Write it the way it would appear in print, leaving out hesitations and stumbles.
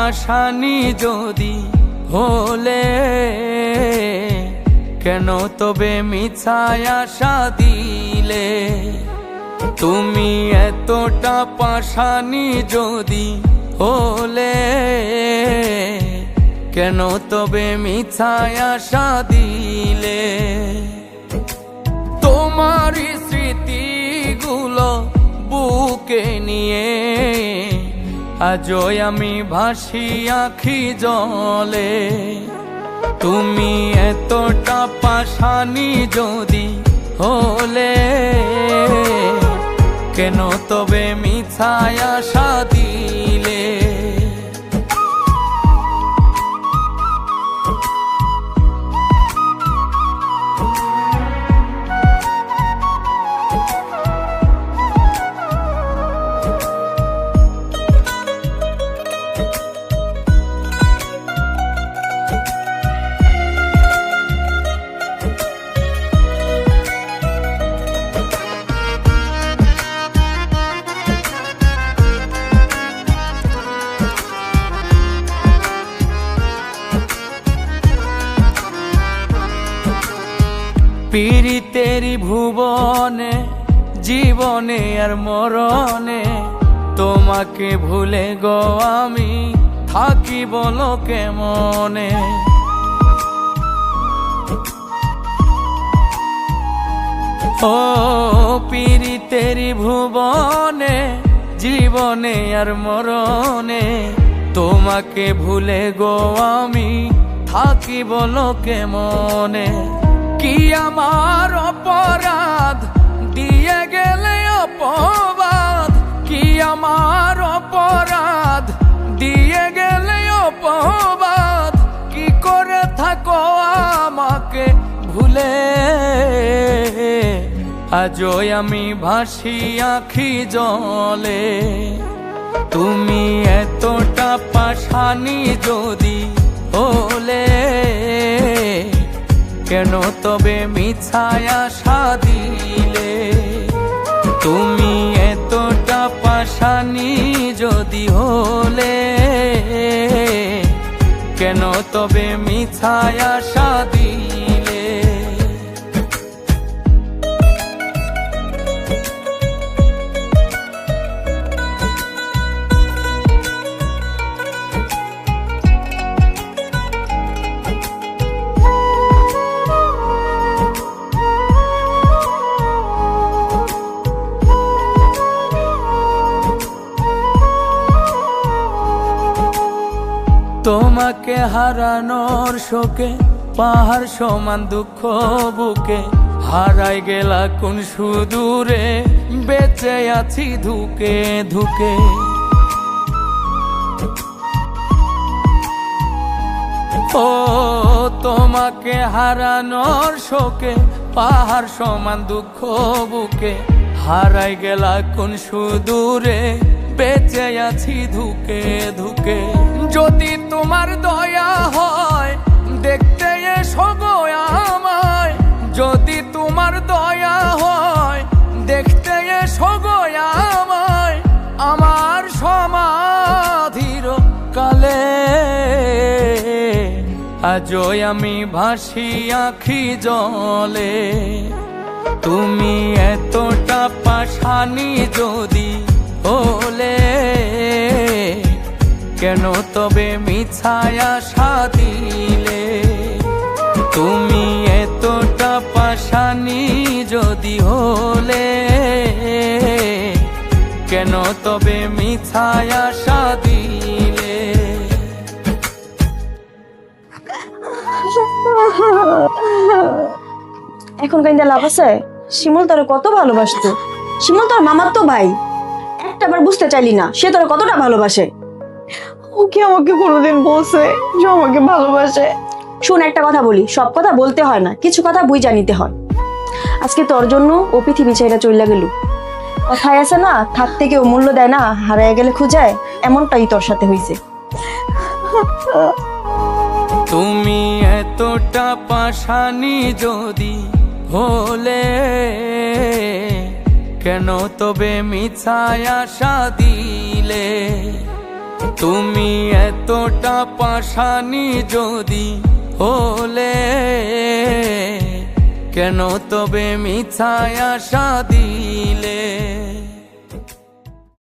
পাশানি যদি হলে কেন তবে মিছায় আশা দিলে? তুমি এতটা পাশানি যদি হলে কেন তবে মিছায় আশা দিলে? তোমার স্মৃতিগুলো বুকে নিয়ে আজও আমি ভাসি আখি জলে। তুমি এতটা পাশানি যদি হলে কেন তবে মিছায় আশা দিলে? পীড়িতেরি ভুবনে জীবনে আর মরণে তোমাকে ভুলে গো আমি থাকি বলো কেমনে? ও পীড়িতেরি ভুবনে জীবনে আর মরণে তোমাকে ভুলে গো আমি থাকি বলো কেমনে? কি আমার অপরাধ দিয়ে গেলে অপবাদ? কি আমার অপরাধ দিয়ে গেলে অপবাদ? কি করে থাকো আমাকে ভুলে? আজও আমি ভাসি আখি জলে। তুমি এতটা পাশানি যদি হলে কেন তবে মিছায় আশা দিলে? তুমি এতটা পাশানি যদি হলে কেন তবে মিছায় আশা দিলে? তোমাকে হারানোর শোকে পাহাড় সমান দুঃখ বুকে হারাই গেলা কোন সুদূরে বেঁচে আছি ধুকে ধুকে। ও তোমাকে হারানোর শোকে পাহাড় সমান দুঃখ বুকে হারাই গেলা কোন সুদূরে বেঁচে আছি ধুকে ধুকে। যদি তোমার দয়া হয় দেখতে এসো গো আমায়, যদি তোমার দয়া হয় দেখতে এসো গো আমায়, আমার সমাধির কালে। আজও আমি ভাসি আখি জলে। তুমি এতটা পাশানি যদি হলে কেন তবে মিছায় আশা দিলে? তুমি এতটা পাশানি যদি হলে কেন তবে মিছায় আশা দিলে? এখন কাইন্দা লাভ আছে? শিমুল তোর কত ভালোবাসতো। শিমুল তোর মামার তো ভাই, একটাবার বুঝতে চাইলি না সে তোর কতটা ভালোবাসে। ও কি আমাকে কোনোদিন বলছে যে আমাকে ভালোবাসে? শোন একটা কথা বলি, সব কথা বলতে হয় না, কিছু কথা বুঝা নিতে হয়। আজকে তোর জন্য ও পৃথিবী ছেড়ে চলে গেল। কথায় আছে না, থাকতে কেউ মূল্য দেয় না, হারায় গেলে খুঁজায়, এমনটাই তোর সাথে হয়েছে। তুমি এতটা পাশানি যদি হলে কেন তবে মিছায় আশা দিলে? তুমি এতটা পাশানি যদি হলে কেন তবে মিছায় আশা দিলে?